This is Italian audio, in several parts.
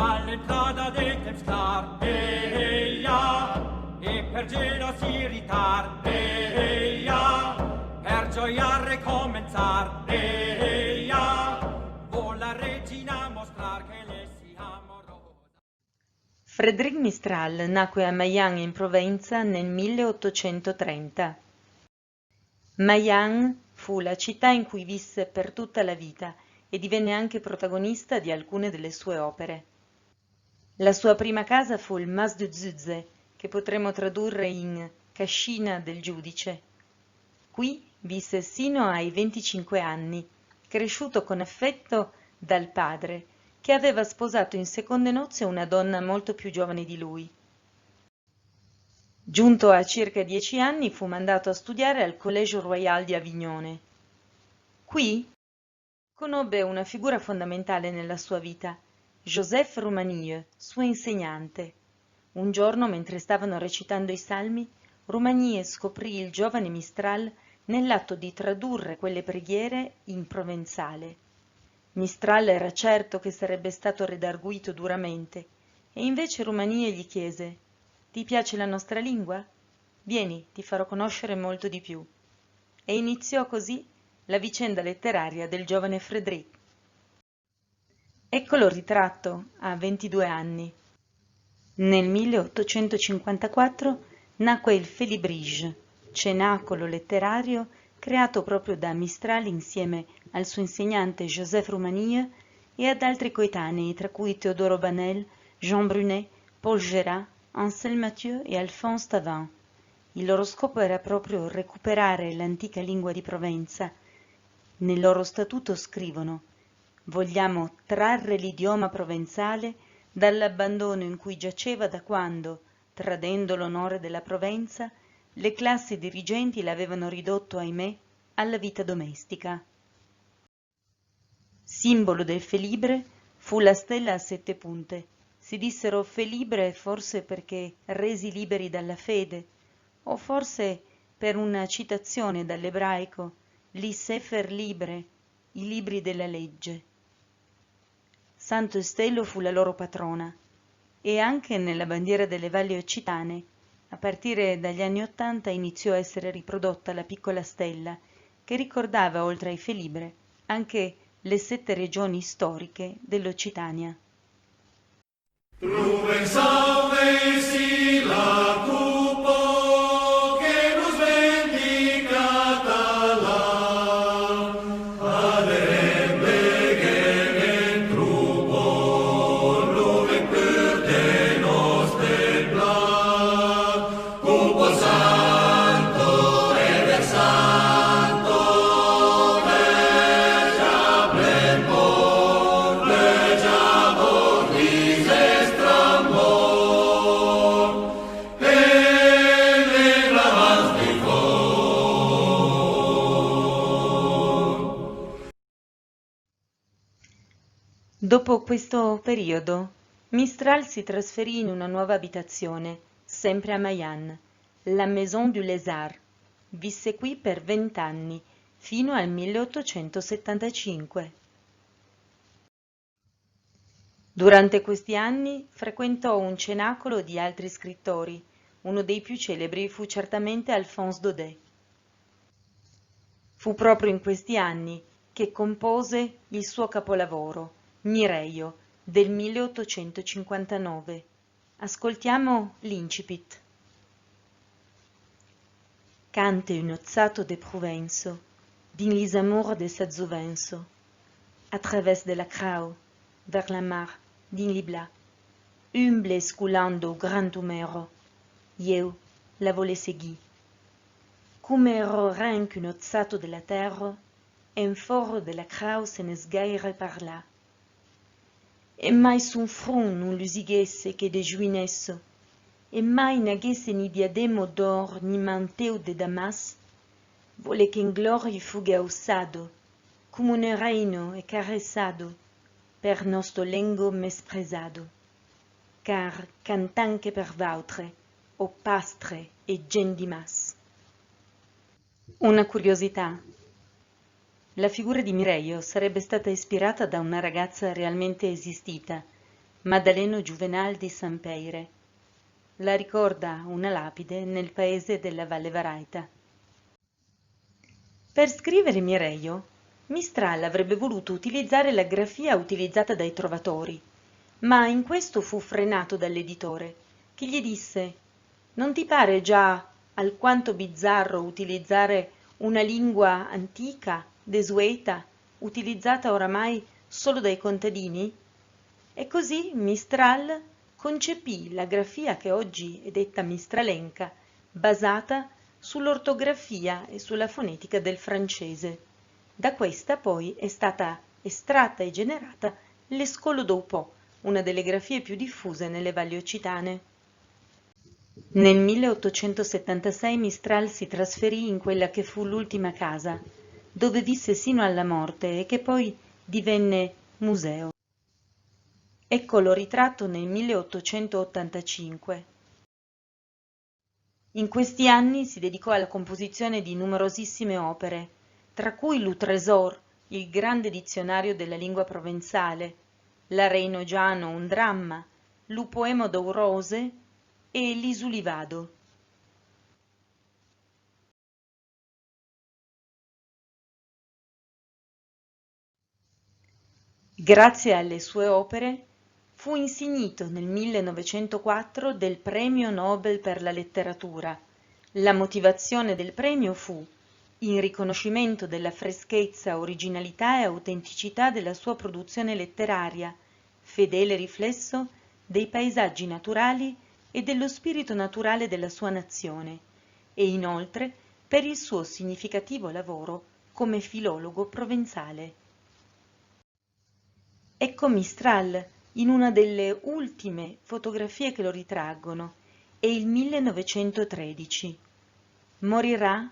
all'entrata del temps clar, ja, e per Genoa si ritar, ja, per gioia recominciar, ja, vuol la regina mostrar che le si amorosa. Frédéric Mistral nacque a Mayenne in Provenza nel 1830. Mayenne fu la città in cui visse per tutta la vita e divenne anche protagonista di alcune delle sue opere. La sua prima casa fu il Mas de Zutze, che potremmo tradurre in cascina del giudice. Qui visse sino ai 25 anni, cresciuto con affetto dal padre, che aveva sposato in seconde nozze una donna molto più giovane di lui. Giunto a circa 10 anni fu mandato a studiare al Collège Royal di Avignone. Qui conobbe una figura fondamentale nella sua vita, Joseph Romanille, suo insegnante. Un giorno, mentre stavano recitando i salmi, Romanille scoprì il giovane Mistral nell'atto di tradurre quelle preghiere in provenzale. Mistral era certo che sarebbe stato redarguito duramente, e invece Romanille gli chiese: «Ti piace la nostra lingua? Vieni, ti farò conoscere molto di più». E iniziò così la vicenda letteraria del giovane Frédéric. Eccolo ritratto a 22 anni. Nel 1854 nacque il Félibrige, cenacolo letterario creato proprio da Mistral insieme al suo insegnante Joseph Romanille e ad altri coetanei, tra cui Teodoro Banel, Jean Brunet, Paul Gérard, Anselme Mathieu e Alphonse Tavin. Il loro scopo era proprio recuperare l'antica lingua di Provenza. Nel loro statuto scrivono: «Vogliamo trarre l'idioma provenzale dall'abbandono in cui giaceva da quando, tradendo l'onore della Provenza, le classi dirigenti l'avevano ridotto, ahimè, alla vita domestica». Simbolo del Felibre fu la stella a 7 punte. Si dissero Felibre forse perché resi liberi dalla fede, o forse per una citazione dall'ebraico, li Sefer Libre, i libri della legge. Santo Stelo fu la loro patrona, e anche nella bandiera delle valli occitane, a partire dagli anni '80 iniziò a essere riprodotta la piccola stella, che ricordava, oltre ai Felibre, anche le 7 regioni storiche dell'Occitania. Dopo questo periodo, Mistral si trasferì in una nuova abitazione, sempre a Mayenne, la Maison du Lézard. Visse qui per 20 anni, fino al 1875. Durante questi anni frequentò un cenacolo di altri scrittori. Uno dei più celebri fu certamente Alphonse Daudet. Fu proprio in questi anni che compose il suo capolavoro, Mireio, del 1859. Ascoltiamo l'incipit. Cante un ozzato de Provenzo, din les amours de sa Zovenzo, a través de la crau, vers la mar, din libla, humble sculando grand umero, eu la vole segui. Come ero ranc un ozzato della terra, en foro de la crau se ne sgaire par là. E mai sun front non lusiguesse che de juinesso, e mai n'aghesse ni diademo d'or ni manteu de damas, vole che in gloria fuga ossado, come un reino e caressado, per nostro lengo mespresado, car cantanche per vautre, o pastre e gen di mas. Una curiosità. La figura di Mireio sarebbe stata ispirata da una ragazza realmente esistita, Maddaleno Juvenal di Sampeire. La ricorda una lapide nel paese della Valle Varaita. Per scrivere Mireio, Mistral avrebbe voluto utilizzare la grafia utilizzata dai trovatori, ma in questo fu frenato dall'editore, che gli disse: «Non ti pare già alquanto bizzarro utilizzare una lingua antica, desueta, utilizzata oramai solo dai contadini?» E così Mistral concepì la grafia che oggi è detta mistralenca, basata sull'ortografia e sulla fonetica del francese. Da questa poi è stata estratta e generata l'Escolo Dopo, una delle grafie più diffuse nelle valli occitane. Nel 1876 Mistral si trasferì in quella che fu l'ultima casa, dove visse sino alla morte e che poi divenne museo. Eccolo ritratto nel 1885. In questi anni si dedicò alla composizione di numerosissime opere, tra cui l'Outrésor, il grande dizionario della lingua provenzale, l'Areino Giano, un dramma, l'Upoemo d'Aurose e l'Isulivado. Grazie alle sue opere fu insignito nel 1904 del Premio Nobel per la letteratura. La motivazione del premio fu in riconoscimento della freschezza, originalità e autenticità della sua produzione letteraria, fedele riflesso dei paesaggi naturali e dello spirito naturale della sua nazione, e inoltre per il suo significativo lavoro come filologo provenzale. Ecco Mistral in una delle ultime fotografie che lo ritraggono, è il 1913. Morirà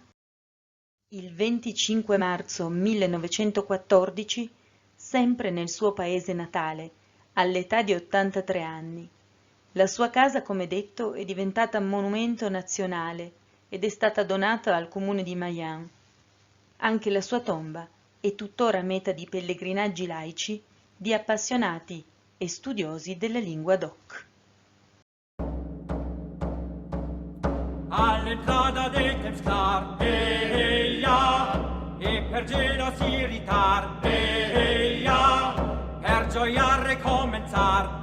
il 25 marzo 1914 sempre nel suo paese natale, all'età di 83 anni. La sua casa, come detto, è diventata monumento nazionale ed è stata donata al comune di Mayenne. Anche la sua tomba è tuttora meta di pellegrinaggi laici, di appassionati e studiosi della lingua doc. All'entrata del temps clar, e per Genoa si ritar, per gioia recominciar,